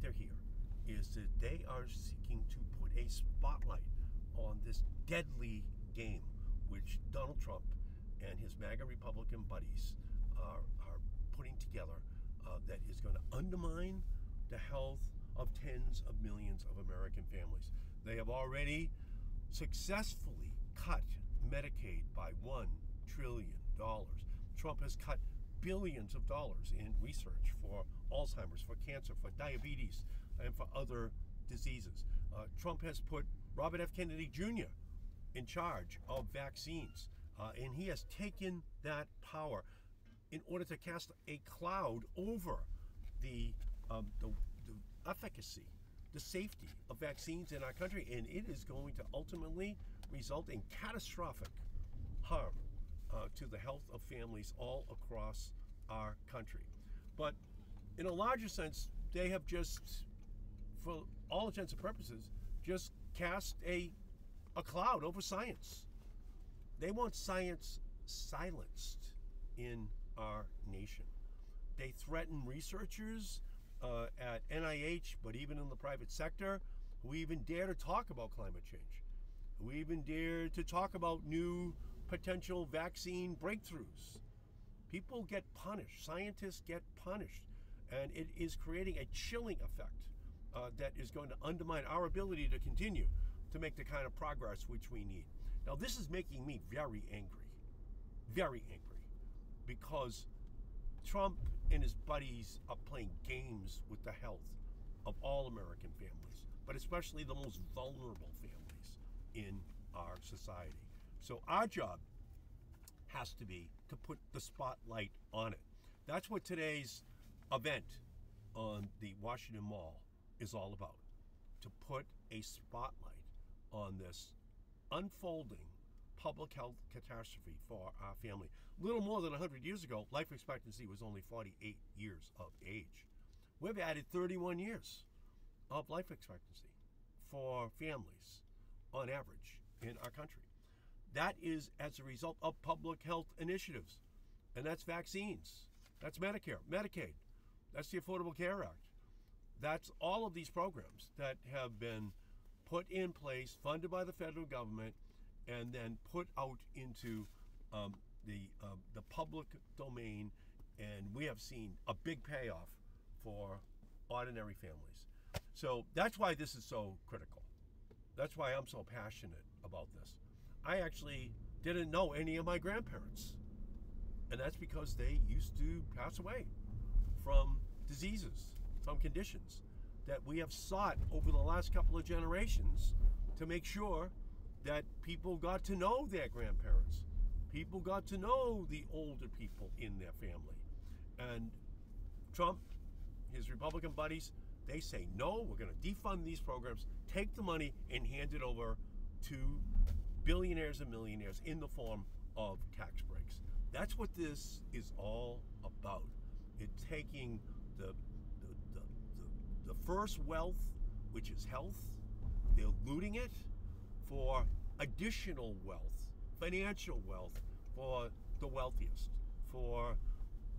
they're here is that they are seeking to put a spotlight on this deadly game which Donald Trump and his MAGA Republican buddies are putting together that is going to undermine the health of tens of millions of American families. They have already successfully cut Medicaid by $1 trillion. Trump has cut billions of dollars in research for Alzheimer's, for cancer, for diabetes, and for other diseases. Trump has put Robert F. Kennedy Jr. in charge of vaccines, and he has taken that power in order to cast a cloud over the efficacy, the safety of vaccines in our country, and it is going to ultimately result in catastrophic harm to the health of families all across our country. But in a larger sense, they have just, for all intents and purposes, just cast a cloud over science. They want science silenced in our nation. They threaten researchers at NIH, but even in the private sector, who even dare to talk about climate change, who even dare to talk about new potential vaccine breakthroughs. People get punished. Scientists get punished. And it is creating a chilling effect that is going to undermine our ability to continue to make the kind of progress which we need. Now, this is making me very angry, because Trump and his buddies are playing games with the health of all American families, but especially the most vulnerable families in our society. So our job has to be to put the spotlight on it. That's what today's event on the Washington Mall is all about, to put a spotlight on this unfolding public health catastrophe for our family. Little more than 100 years ago, life expectancy was only 48 years of age. We've added 31 years of life expectancy for families on average in our country. That is as a result of public health initiatives, and that's vaccines, that's Medicare, Medicaid, that's the Affordable Care Act. That's all of these programs that have been put in place, funded by the federal government, and then put out into the public domain, and we have seen a big payoff for ordinary families. So that's why this is so critical. That's why I'm so passionate about this. I actually didn't know any of my grandparents, and that's because they used to pass away from diseases, from conditions that we have sought over the last couple of generations to make sure that people got to know their grandparents. People got to know the older people in their family. And Trump, his Republican buddies, they say, no, we're going to defund these programs, take the money and hand it over to billionaires and millionaires in the form of tax breaks. That's what this is all about. It's taking the first wealth, which is health, they're looting it for additional wealth, financial wealth for the wealthiest, for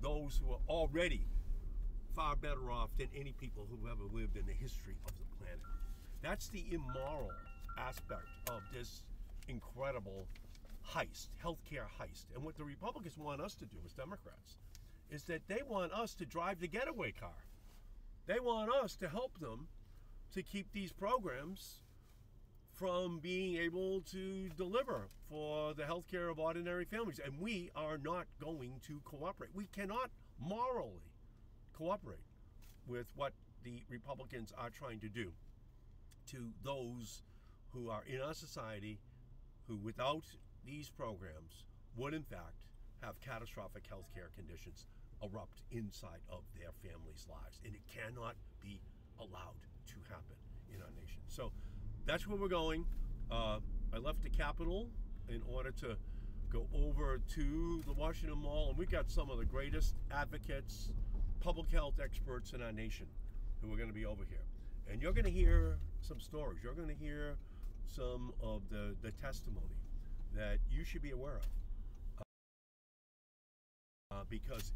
those who are already far better off than any people who've ever lived in the history of the planet. That's the immoral aspect of this incredible heist, healthcare heist. And what the Republicans want us to do as Democrats is that they want us to drive the getaway car. They want us to help them to keep these programs from being able to deliver for the health care of ordinary families. And we are not going to cooperate. We cannot morally cooperate with what the Republicans are trying to do to those who are in our society who, without these programs, would in fact have catastrophic health care conditions erupt inside of their families' lives. And it cannot be allowed to happen in our nation. So that's where we're going. I left the Capitol in order to go over to the Washington Mall, and we've got some of the greatest advocates, public health experts in our nation who are going to be over here. And you're going to hear some stories. You're going to hear some of the testimony that you should be aware of because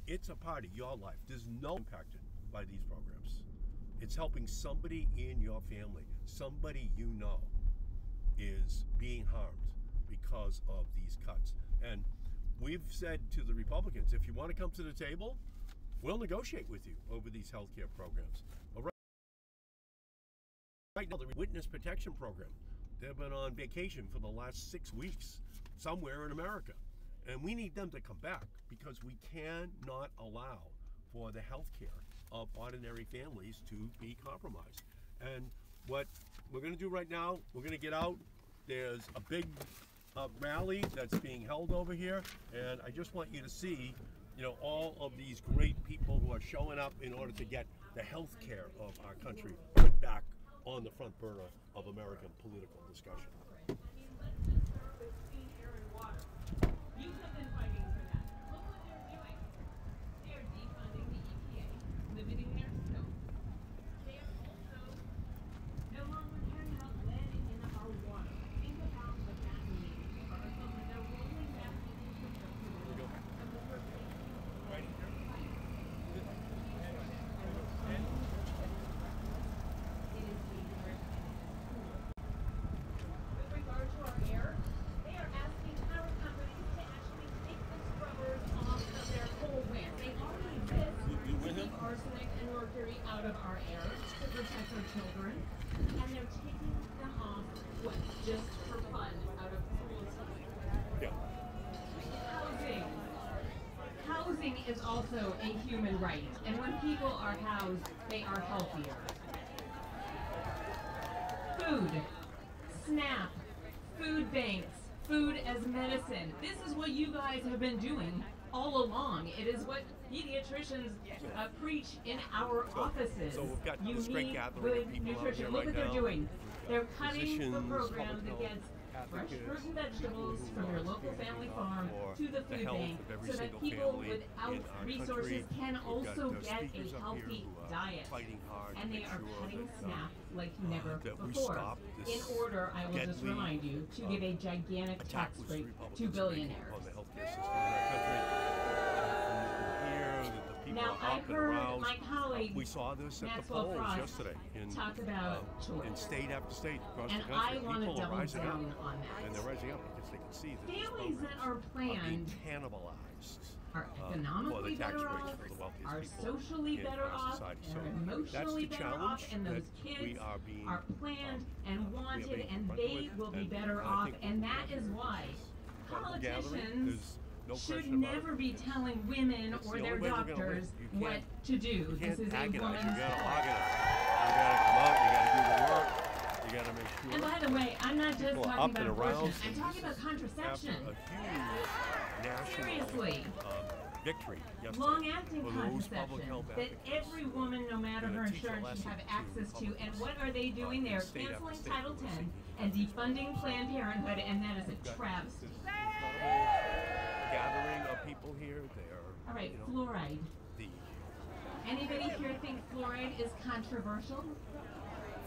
it's a part of your life. There's no impacted by these programs. It's helping somebody in your family, somebody you know is being harmed because of these cuts. And we've said to the Republicans, if you want to come to the table, we'll negotiate with you over these health care programs. But right now, the Witness Protection Program, they've been on vacation for the last 6 weeks somewhere in America. And we need them to come back because we cannot allow for the health care of ordinary families to be compromised. And what we're going to do right now, we're going to get out. There's a big rally that's being held over here, and I just want you to see, you know, all of these great people who are showing up in order to get the health care of our country put back on the front burner of American political discussion. Out of our air to protect our children, and they're taking them off, what, just for fun, out of cruelty. Yeah. Housing is also a human right, and when people are housed, they are healthier. Food, SNAP, food banks, food as medicine. This is what you guys have been doing all along. It is what pediatricians preach in our offices. So we've got you this great need gathering good of people nutrition. out here Look what right they're now. doing. They're cutting the program Public that health gets fresh advocates, fruit and vegetables people from who your are local speaking family up farm for to the the food health bank, of every so that single people family without in our resources country. can We've also got get a speakers up healthy here who are diet. fighting hard And to they make are sure cutting that, SNAP like never that we before. stop this In order, I will just deadly, remind you to give a gigantic attack tax which break Republicans to are making billionaires. on the healthcare system in our country. Here, that the people Now, are I up and heard aroused. my colleague, We saw this at the Maxwell polls Frost, yesterday in talk about in choice. state after state across And the country. I want to People are double rising down up, on and that. they're rising up because they can see that these Families that programs are being planned cannibalized are for economically the tax better breaks off, for the wealthiest are people socially in better our off, society. and So are that's emotionally the better off, challenge and those that kids we are being are planned and we are wanted, being and confronted they with, will be and better I off, think and that is why gathering, politicians there's no should question about never it. be telling women It's or the their only way we're gonna win. doctors You what can't- to do. You This can't is a agonize. You woman's gotta sport. organize. You gotta come out. You gotta do the work. You gotta make sure. And by the way, I'm not just people are talking up about and abortion. aroused, I'm and talking this about is contraception. after a huge national Seriously. victory yesterday Long-acting for those public contraception health that advocates. every woman, no matter Gonna her teach a insurance, should lesson have to access to. And Republicans, what are they doing? They're state after canceling state Title who are X seeking and defunding Planned Parenthood, and that is a Got travesty. this incredible gathering of people here. They are, All right, you know, fluoride. the Anybody here think fluoride is controversial?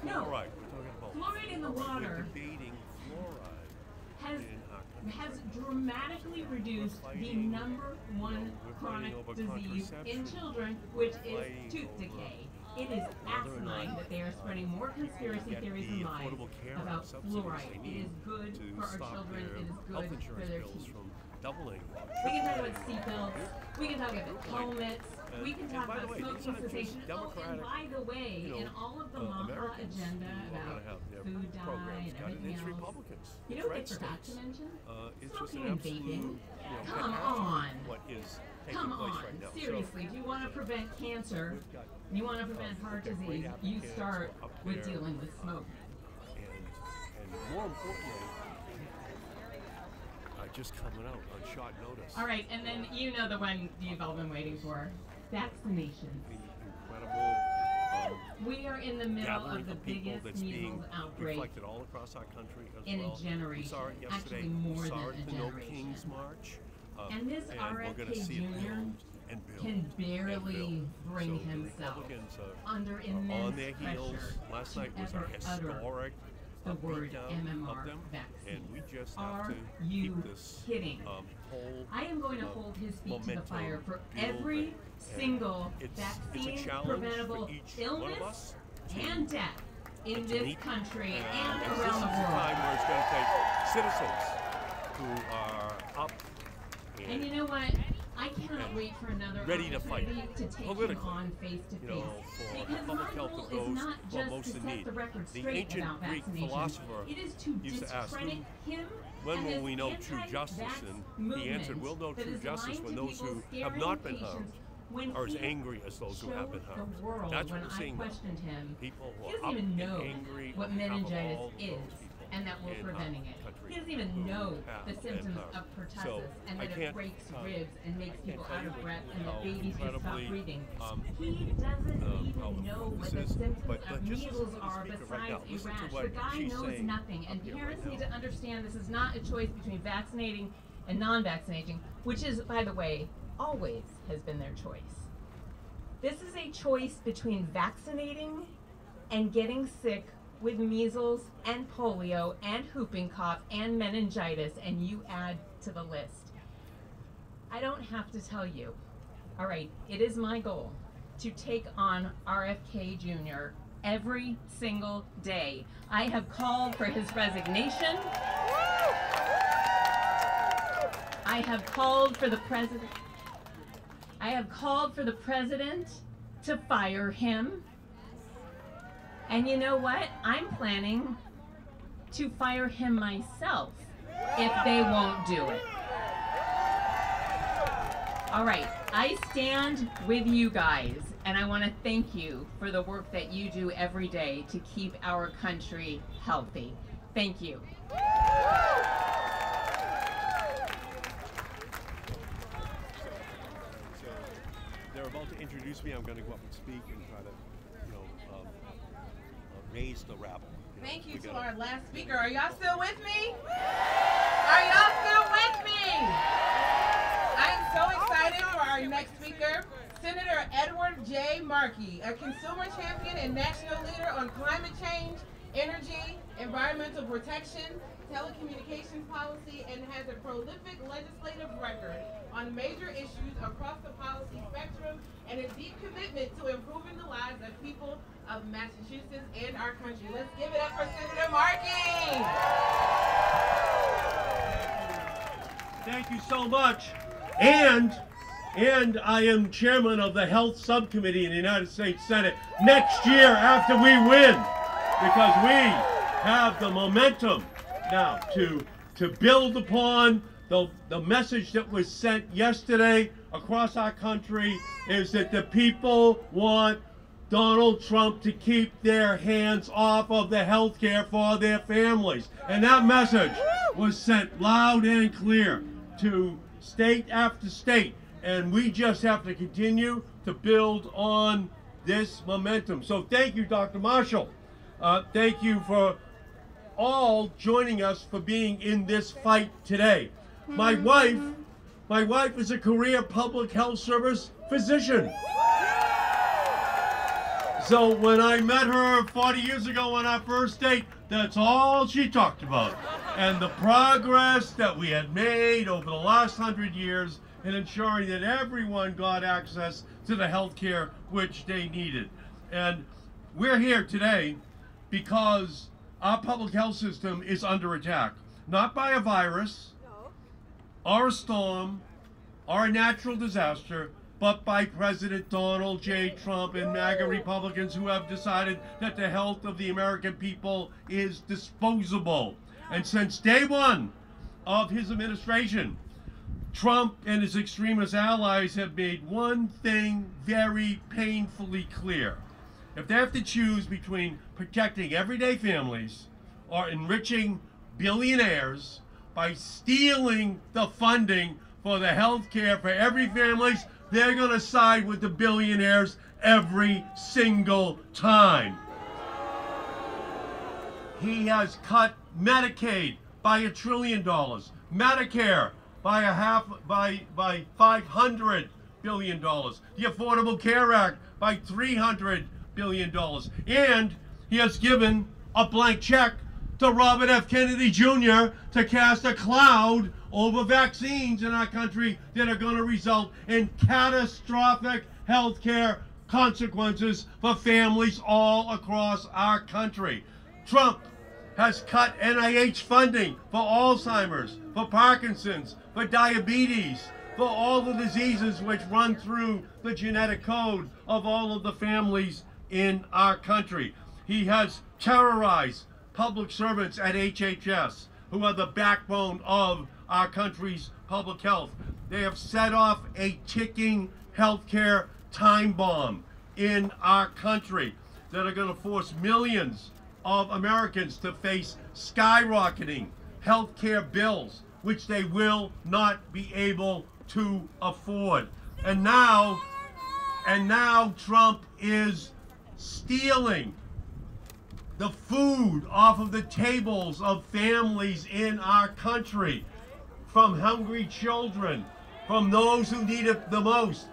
No. fluoride. We're talking about Fluoride in the water We're debating fluoride has in our country. has dramatically reduced the fighting, number one we're chronic fighting over disease in contraception. children, which is Fighting tooth over decay. It is whether or asinine not, that they are spreading more conspiracy get theories the and lies affordable care about subsidies fluoride. they It need is good to for our stop children. their It is health good for insurance their bills teeth. from doubling. We can talk about seatbelts. We can talk about helmets. We can And talk by the about way, smoking these aren't just cessation. Oh, and Democratic, by the way, you know, in all of the MAHA Americans agenda who are about gonna have their food dye programs and got it. everything It's else, Republicans. you know It's what they red forgot to states. mention? It's just Smoking an and absolute, vaping. Come catastrophe on. what is taking Come place on, right now. seriously, if you want to prevent cancer, you want to prevent heart we've got great disease, you advocates start up with there, dealing with smoke. And more importantly, just coming out on short notice. All right, and then you know the one you've all been waiting for, vaccinations. The incredible We are in the middle gathering of the people biggest that's being measles outbreak reflected all across our country as in well. a generation. We saw it yesterday. Actually, more we saw than it a the No generation. Kings March. And this and we're gonna RFK see it Jr. build and build can and barely build. bring So the himself Republicans under are immense on their heels. pressure Last to night was a ever utter historic the word beatdown MMR of them, vaccine. and we just Are have to you keep this kidding? whole I am going to hold his feet to the momentum fire for building. every And single it's a vaccine challenge preventable for each illness one of us and death in this country and this around is the a world. time where it's going to take citizens who are up And you know what? I cannot wait for another ready to fight opportunity to take him politically, on face to you face. know, for Because public my health goal of is those not who are just most to in set need. the record The straight ancient about Greek vaccination. philosopher It is to used to ask, discredit him when and will this we know true anti-vax justice? And he movement answered, we'll know that true is justice lying when to those people, who have scaring not been patients, harmed when are as he angry as those who have been showed harmed. the world That's what when we're I seeing now. questioned him. People who He are doesn't up even and know angry what on behalf of meningitis all is those people and that we're in our preventing it. country He doesn't even who know have the been symptoms harmed. of pertussis So and I that it can't, breaks ribs and makes people tell out you of breath and how that babies just stop incredibly, breathing. He how doesn't know what the this is. symptoms But of just listen measles to the are speaker besides right now. a Listen to rash. what The guy she's knows saying nothing, and up here parents right need now. to understand this is not a choice between vaccinating and non-vaccinating, which is, by the way, always has been their choice. This is a choice between vaccinating and getting sick with measles and polio and whooping cough and meningitis, and you add to the list. I don't have to tell you. All right, it is my goal to take on RFK Jr. every single day. I have called for his resignation. I have called for the president. I have called for the president to fire him. And you know what? I'm planning to fire him myself if they won't do it. All right, I stand with you guys, and I want to thank you for the work that you do every day to keep our country healthy. Thank you. So they're about to introduce me. I'm going to go up and speak and try to, you know, raise the rabble. You know, Thank you we to gotta- our last speaker. Are y'all still with me? Are y'all still with me? I am so excited for our next speaker, Senator Edward J. Markey, a consumer champion and national leader on climate change, energy, environmental protection, telecommunications policy, and has a prolific legislative record on major issues across the policy spectrum and a deep commitment to improving the lives of people of Massachusetts and our country. Let's give it up for Senator Markey. Thank you so much. And I am chairman of the Health Subcommittee in the United States Senate next year after we win, because we have the momentum now to build upon the message that was sent yesterday across our country is that the people want Donald Trump to keep their hands off of the health care for their families. And that message was sent loud and clear to state after state. And we just have to continue to build on this momentum. So thank you, Dr. Marshall. Thank you for all joining us for being in this fight today. My wife is a career public health service physician. So when I met her 40 years ago on our first date, that's all she talked about. And the progress that we had made over the last 100 years in ensuring that everyone got access to the health care which they needed. And we're here today because our public health system is under attack, not by a virus, or a storm, or a natural disaster, but by President Donald J. Trump and MAGA Republicans who have decided that the health of the American people is disposable. And since day one of his administration, Trump and his extremist allies have made one thing very painfully clear. If they have to choose between protecting everyday families or enriching billionaires by stealing the funding for the health care for every family, they're going to side with the billionaires every single time. He has cut Medicaid by $1 trillion, Medicare by $500 billion, the Affordable Care Act by $300 billion, and he has given a blank check to Robert F. Kennedy Jr. to cast a cloud over vaccines in our country that are going to result in catastrophic health care consequences for families all across our country. Trump has cut NIH funding for Alzheimer's, for Parkinson's, for diabetes, for all the diseases which run through the genetic code of all of the families in our country. He has terrorized public servants at HHS, who are the backbone of our country's public health. They have set off a ticking healthcare time bomb in our country that are going to force millions of Americans to face skyrocketing healthcare bills, which they will not be able to afford. And now Trump is stealing the food off of the tables of families in our country, from hungry children, from those who need it the most.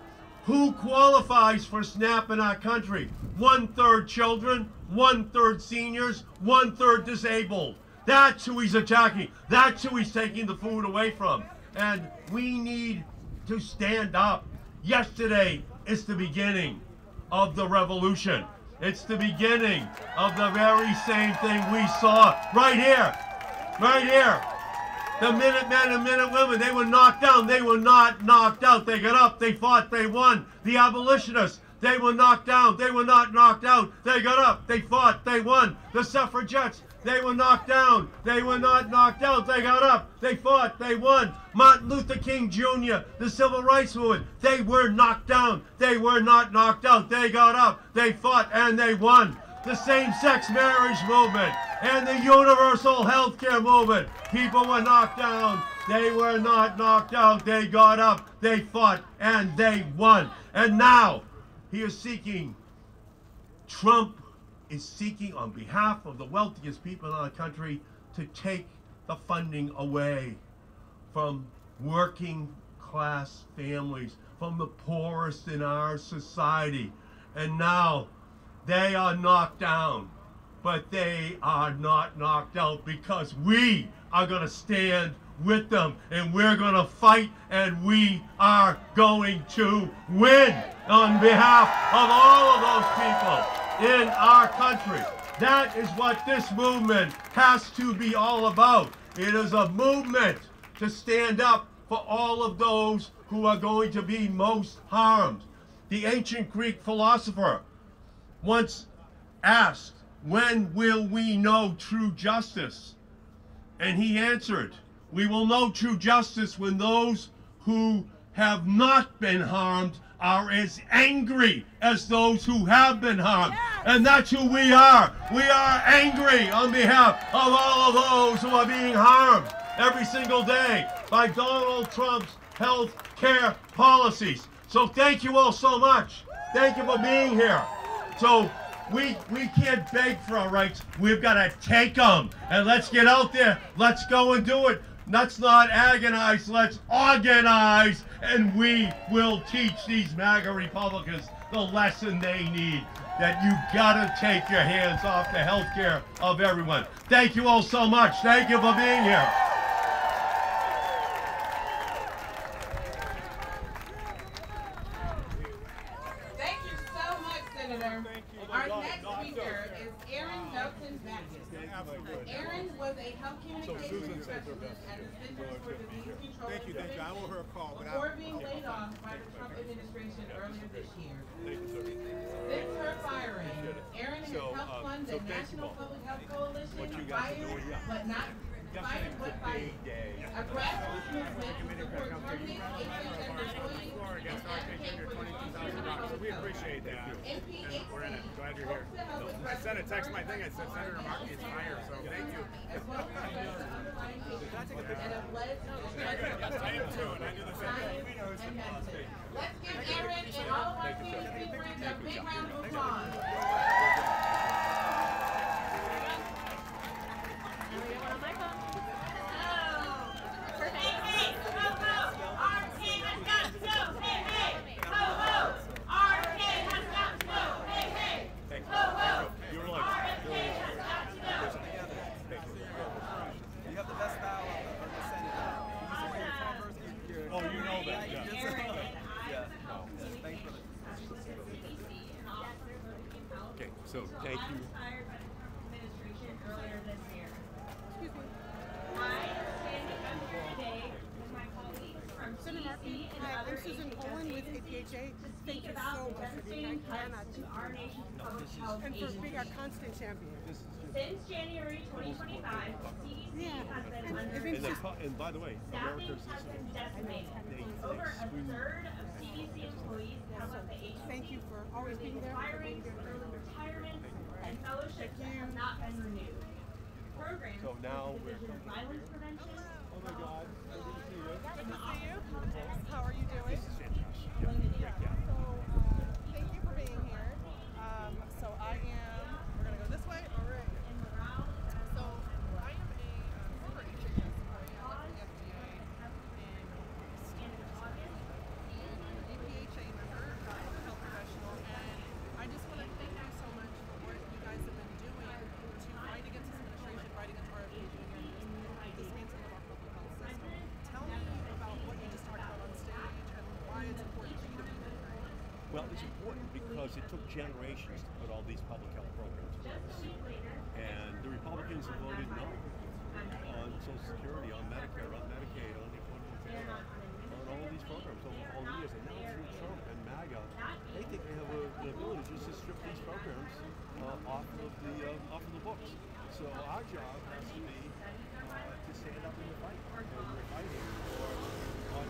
Who qualifies for SNAP in our country? 1/3 children, 1/3 seniors, 1/3 disabled. That's who he's attacking. That's who he's taking the food away from. And we need to stand up. Yesterday is the beginning of the revolution. It's the beginning of the very same thing we saw right here. Right here. The Minutemen and Minutewomen, they were knocked down. They were not knocked out. They got up, they fought, they won. The abolitionists, they were knocked down. They were not knocked out. They got up, they fought, they won. The suffragettes, they were knocked down. They were not knocked out. They got up, they fought, they won. Martin Luther King Jr., the civil rights movement, they were knocked down. They were not knocked out. They got up, they fought, and they won. The same-sex marriage movement and the universal health care movement. People were knocked down. They were not knocked out. They got up, they fought, and they won. And now he is seeking, Trump is seeking on behalf of the wealthiest people in our country to take the funding away from working class families, from the poorest in our society. And now they are knocked down, but they are not knocked out, because we are going to stand with them, and we're going to fight, and we are going to win on behalf of all of those people in our country. That is what this movement has to be all about. It is a movement to stand up for all of those who are going to be most harmed. The ancient Greek philosopher once asked, "When will we know true justice?" And he answered, "We will know true justice when those who have not been harmed are as angry as those who have been harmed." And that's who we are. We are angry on behalf of all of those who are being harmed every single day by Donald Trump's health care policies. So thank you all so much. Thank you for being here. So we can't beg for our rights. We've got to take them. And let's get out there. Let's go and do it. Let's not agonize. Let's organize. And we will teach these MAGA Republicans the lesson they need. That you got to take your hands off the health care of everyone. Thank you all so much. Thank you for being here. Our next speaker is Aaron Melton Baptist. Aaron was a health communications specialist at the Centers for Disease Control and Prevention before being laid off by the Trump administration earlier this year. Since her firing, Aaron has helped fund the National Public Health Coalition, Fired But Fighting, a grassroots movement to support permanent HHS employees and advocate for the future of public We health. appreciate that. NPHC We're in it. Glad you're here. hopes to help I sent a text my thing. I said Senator Markey is fired, so thank you. as well as address the underlying issues that have led to the I am too, and I do the same science and medicine. Let's give Aaron and all of our CDC friends a big round of applause. So thank I you. was hired by the Trump administration earlier this year. Excuse me. I am standing up here today with my colleagues from Senator Markey, CDC and hi, other I'm Susan Poland with agencies APHA. to Thank speak you about so the much for being devastating our cuts to our nation's public health and for being our agency. constant champion. Since January 2025, CDC Yeah, has been and under if it's And by the way, staffing America's has been decimated. Over a third of CDC employees have left the agency. thank you for always being there. Firings, early retirements, and fellowships that have not been renewed. Programs So now like the Division of Violence Prevention, oh my God, good to see you. Good to see you. How are you doing? Fantastic. Yeah, great gal. So, thank you for being here. So I am, we're going to go this way? All right. and morale, So I am a former HHS employee. I left the FDA and in August, and I'm an APHA member, public health professional, and I just want to thank you so much for what you guys have been doing to fight against this administration, fight against RFK Jr. and dismantling of our public health system. Tell me about what you just talked about on stage and why it's important for you to be here. Well, it's important because it took generations to put all these public health programs in place. And the Republicans have voted no on Social Security, on Medicare, on Medicaid, on the Affordable Care Act, on all of these programs over all the years. And now through Trump and MAGA, they think they have the ability just to strip these programs off of the books. So our job has to be to stand up in the fight. And we're fighting for on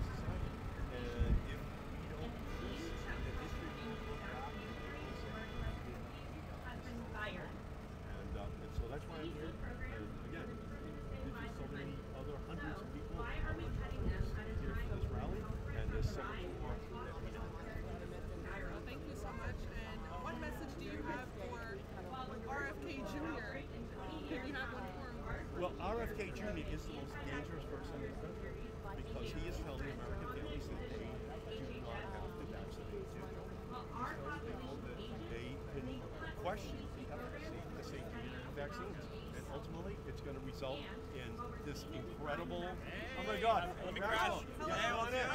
and if we don't do this, the history will look back and say, has been fired. and so that's why I'm here. And again, there's just so many other hundreds of people here for this rally, and there's so much more that we know. Well, thank you so much. And what message do you have for RFK Jr.? Can you have one for him? Well, RFK Jr. is the most dangerous person in the country because he is telling American families that they do not have to vaccinate their children. He's telling people that they can question the safety of vaccines. And ultimately, it's going to result in this incredible. Oh my God! Let me crash. Yeah, come on in.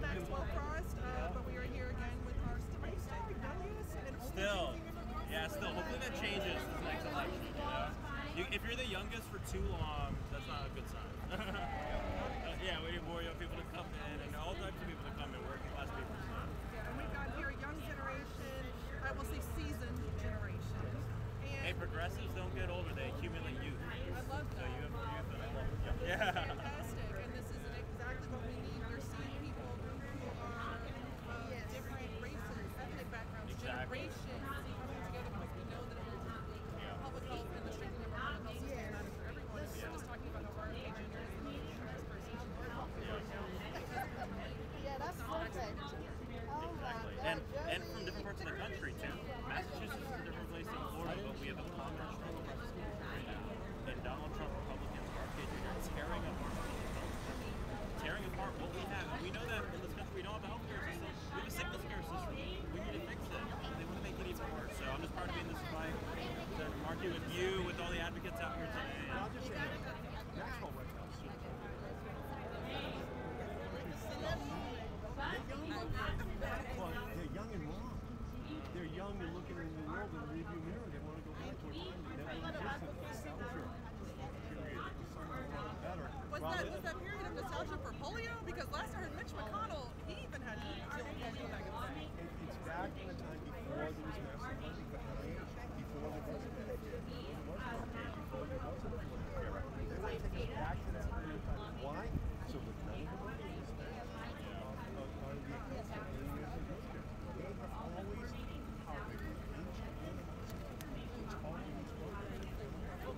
Maxwell Frost, but we are here again with our still youngest and oldest Still. senior member. Yeah, still. Hopefully that changes this next election. If you're the youngest for too long, that's not a good sign. Yeah, we need more young people to come in and all types of people to come in, working class people. Yeah, and we've got here a young generation, I will say seasoned generation. Hey, And progressives don't get older, they accumulate youth. I love So that. you have It's yeah. fantastic, and this is exactly what we need. We're seeing people who are of different races, ethnic backgrounds, Exactly. generations coming together because we know that ultimately public health and the strengthening of our public health system matters for everyone. And we were just talking about how RFK Jr. is the most dangerous person right now. Yeah, that's perfect. Oh my God. And from different parts of the country too. Massachusetts is a different place than Florida, but we have a common struggle across the country right now. And Donald Trump, Republicans, RFK Jr. tearing apart public health, tearing apart what we have. And we know that in this country we don't have a healthcare system. We have a sickness care system. We need to fix it. They want to make it even worse. So I'm just proud to be in this fight. To Markey with you, with all the advocates out here today. And I'll just say that Maxwell White House. Well, they're young and wrong. They're young and looking in the world in the rearview mirror. They want to go back to a time that never existed. Nostalgia period. Something better. Was that period of nostalgia for polio? Because last I heard Mitch McConnell, he even had to deal with polio back in the day. It's back in the time before there was massive funding for NIH, before there was Medicare, before there was Affordable Care Act. They want to take us back to that period of time. Why? So that none of the money is spent on the healthcare. They have always targeted ancient animals. It's all in these programs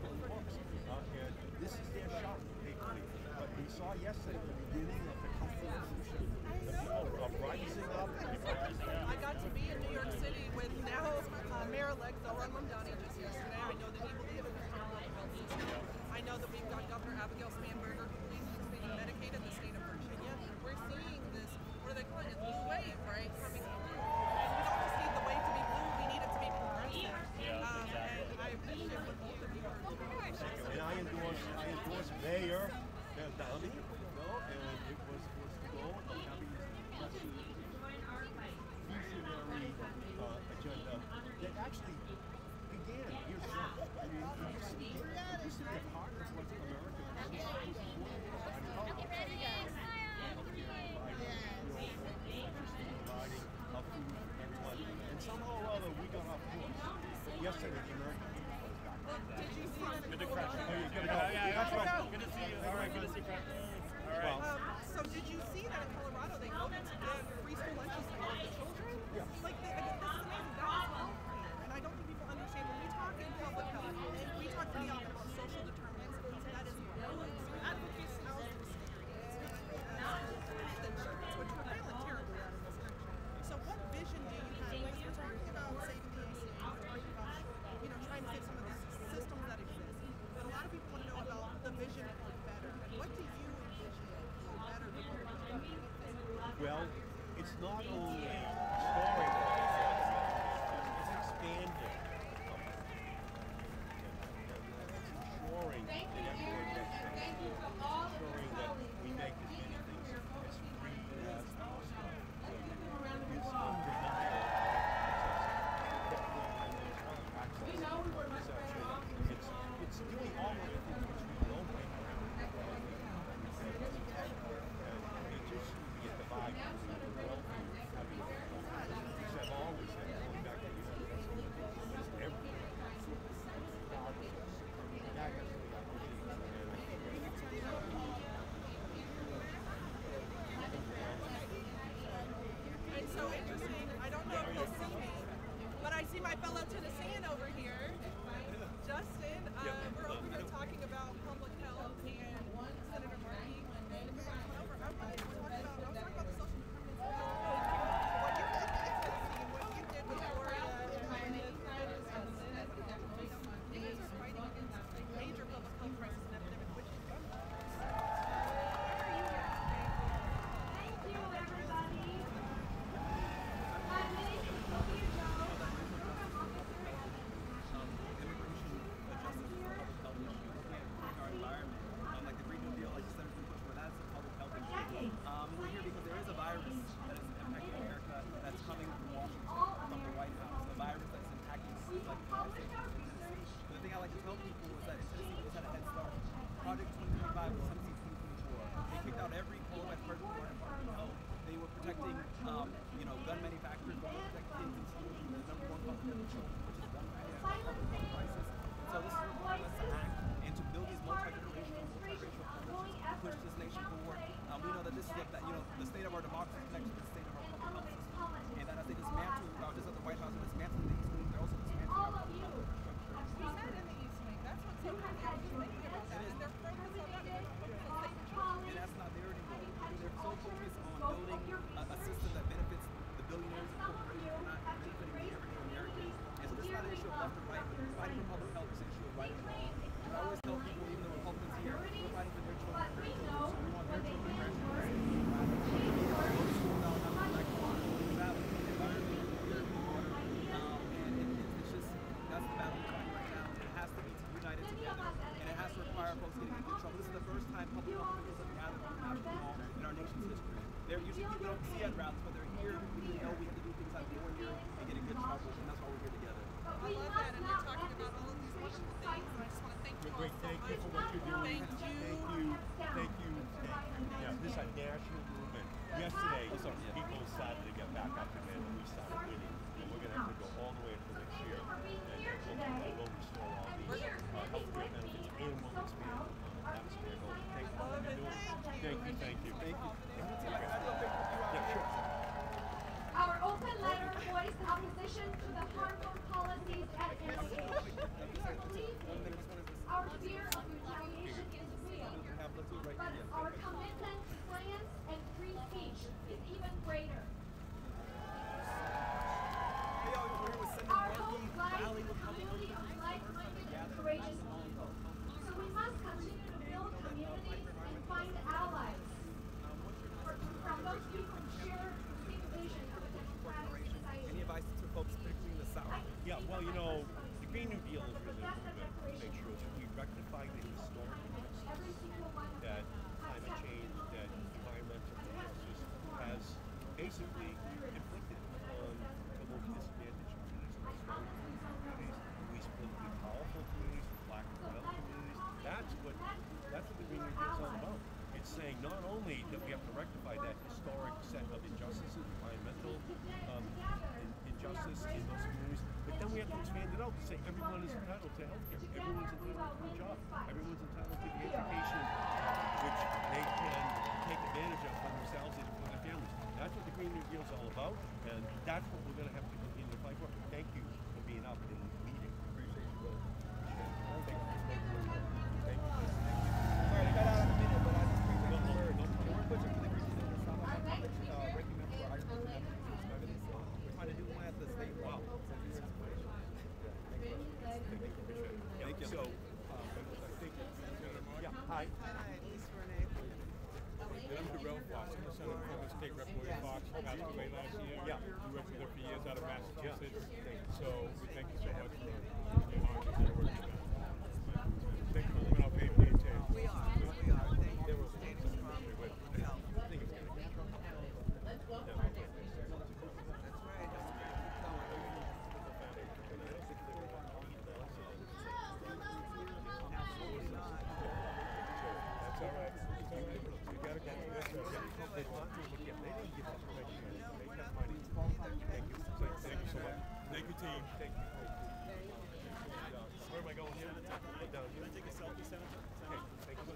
and books. And this is their shot to pay money. But we saw yesterday the beginning of the health revolution. The people are rising up. I got to be in New York City with now Mayor-elect Zohran Mamdani just yesterday. I know that he believes in the public health system. I know that we've got Governor Abigail Spanberger who believes in expanding Medicaid in the state of Virginia. We're seeing this, what are they calling it, blue wave, right, coming through. And we don't just need the wave to be blue, we need it to be progressive. And I appreciate what both of you are doing. And I endorse Mayor Mamdani, and it was the goal of having this visionary Colorado, we got off course. Yesterday, the American people was back. Did you see that? Good to crash. Oh, you're good. That's right. Good to see you. All right, good to see you. All right. So did you see that in Colorado they voted to give free school lunches to all of the children? Yeah. Like, this is amazing. That is healthcare. And I don't think people understand when we talk in public health, and we talk pretty often about social determinants, that is what advocates health health insurance, which we're failing terribly at in this country. So what vision do you have? Like, you're talking about saving the ACA, you're talking about, trying to save some of these systems that exist. But a lot of people want to know about the vision for better. What do you envision for better? Well, it's not only restoring it's expanding. It's ensuring that everyone gets it. Ensuring that we make as many things as free as possible. So it's denial of access. It's doing all of the things which we don't make. It just be a divide between the wealthy and the which I've always said, going back to the it's everything. It's so interesting. I don't know if you'll see me, but I see my fellow Tennessean over here, Justin. We're over here talking about public health and Senator Markey. I wanted to talk about the social determinants of what you did in Tennessee, what you did with Florida, and you guys are fighting against a major public health crisis and epidemic, which is gun violence. Why are you here today? Thank you, everybody. My name is Sophia Jones. I'm a program officer at the International Immigration, the justice is a public health issue. We can't bring our environment. Like the Green New Deal, like the Senator push for, that's a public health issue. We're here because there is a virus that is impacting America that's coming from Washington, from the White House. A virus that's impacting cities like the United States. But the thing I like to tell people is that in Tennessee, we just had a head start. Project 2025 was Tennessee 2024. They kicked out every qualified person who were in public health. They were protecting, gun manufacturers, but they were protecting kids and schools. The number one public health children, which is gun manufacturing public health crisis. And so this is what us to act and to build these multi-generational, multiracial coalitions to push this nation forward. We know that this is the state of our democracy connects to the state of our public health system. And that as they dismantle, just as the White House is dismantling the East Wing, they're also dismantling our public health infrastructure. We said in the East Wing. That's what's so crazy. I was just thinking about that. And they're focused on that. And that's not there anymore. They're so focused on building a system that benefits the billionaires and corporations, not benefiting the everyday American. And so this is not an issue of left or right. Fighting for public health is an issue of right and wrong. And I always tell people, even the Republicans here, we're fighting for their children and grandchildren. So we want their children and grandchildren to go to school without having to like travel to the environment, European water. And it's just, that's the battle we're fighting right now. And it has to be united together. And it has to require folks getting in trouble. This is the first time public health officials have gathered on the national hall in our nation's history. They're usually people don't see at rallies, but they're here because we know we have to do things like we're here and get in good trouble, and that's why we're here together. I love that, and you're talking about all of these wonderful things, and I just want to thank you all so Thank you much. for what you're doing. Thank you. Yeah, this is a national movement. Yesterday, people started to get back up again, and we started winning. And we're going to have to go all the way until next year, and we'll restore all these health care benefits, and we'll expand that span. Thank you for what you're doing. Thank you. Yeah, sure. Our open letter voiced opposition to the harmful policies at issue. We are pleading. Our fear of retaliation is real, but our commitment to science and free speech is even greater. Our hope lies in a community of like-minded and courageous people. So we must continue to build communities and find allies. From those people who share the same vision of a democratic society. Any advice to folks, particularly in the South? Yeah, well, the Green New Deal is really a movement to make sure that we rectify the historic injustice that climate change, that environmental injustice has basically inflicted on the most disadvantaged communities and the stronger communities, the least politically powerful communities, the black and brown communities. That's what the Green New Deal is all about. It's saying not only that we have to rectify that historic set of injustices, environmental injustice in those communities, it out to say everyone is entitled to health care, everyone's entitled to a job, everyone's entitled to the education which they can take advantage of for themselves and for their families. That's what the Green New Deal is all about, and that's what we're going to have to continue to fight for. Thank you for being out in the meeting. Appreciate you both. Thank you. Sorry, I got out in a minute, but I just appreciate the word. We're pushing for the Green New Deal to stop ranking member for agriculture and revenue, so we're trying to do one at the state level. Thank you. So, I think, yeah, hi. Hi, Lisa Renee. I'm Darrell Fox. I'm the son of former state rep William Fox, who passed away last year. Yeah. We worked with her for years out of Massachusetts. So we thank you so much for your hard work with that. Thank you for coming out for APA too. We are. Thank you for standing strong for health. I think it's going to be. That's right. Absolutely not. That's all right. It's all right. You got to go. That's all right. They want to, but yeah, they didn't give up. They got money. Thank you. Thank you so much. Thank you, team. Thank you. Where am I going here? Down here. Take a selfie, Senator. Okay. Thank you.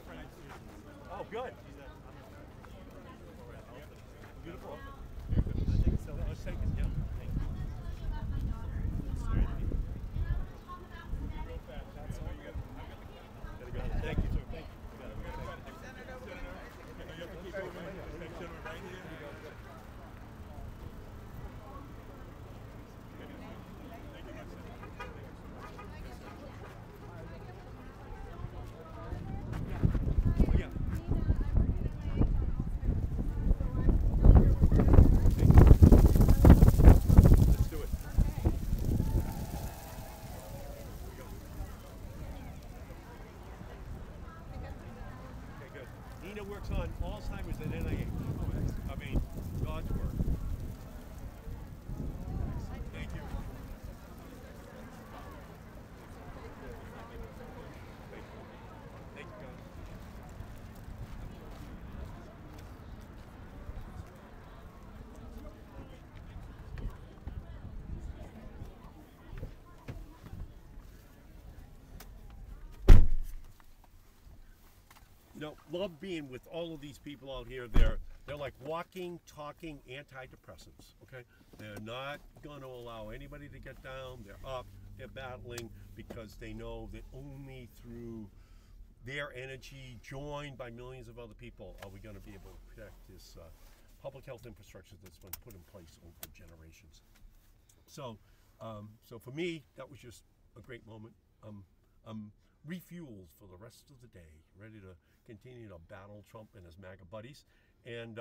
Oh, good. Beautiful. Let's take it. Yeah. Thank you. Thank you, sir. Thank you. Senator, we're going to You have to keep moving. Thank you, gentlemen, right here. Yeah. Let's do it. Okay, good. Nina works on Alzheimer's at NIH. I mean, God's work. Thank you. Thank you. Thank you, guys. You know, love being with all of these people out here. They're like walking, talking antidepressants, okay? They're not going to allow anybody to get down. They're up, they're battling because they know that only through their energy, joined by millions of other people, are we going to be able to protect this public health infrastructure that's been put in place over generations. So, so for me, that was just a great moment. I'm refueled for the rest of the day, ready to continue to battle Trump and his MAGA buddies, and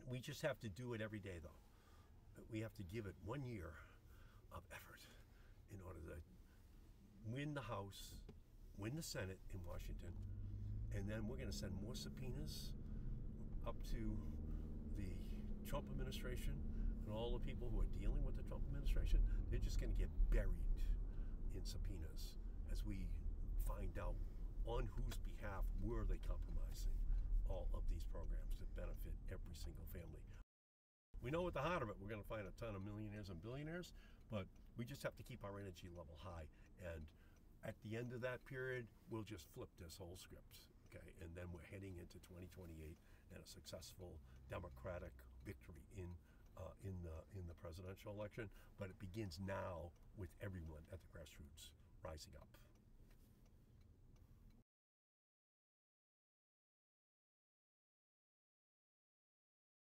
we just have to do it every day, though. We have to give it 1 year of effort in order to win the House, win the Senate in Washington, and then we're going to send more subpoenas up to the Trump administration and all the people who are dealing with the Trump administration. They're just going to get buried in subpoenas as we find out on whose behalf were they compromising all of these programs that benefit every single family. We know at the heart of it we're going to find a ton of millionaires and billionaires, but we just have to keep our energy level high, and at the end of that period we'll just flip this whole script, okay? And then we're heading into 2028 and a successful Democratic victory in the presidential election, but it begins now with everyone at the grassroots rising up.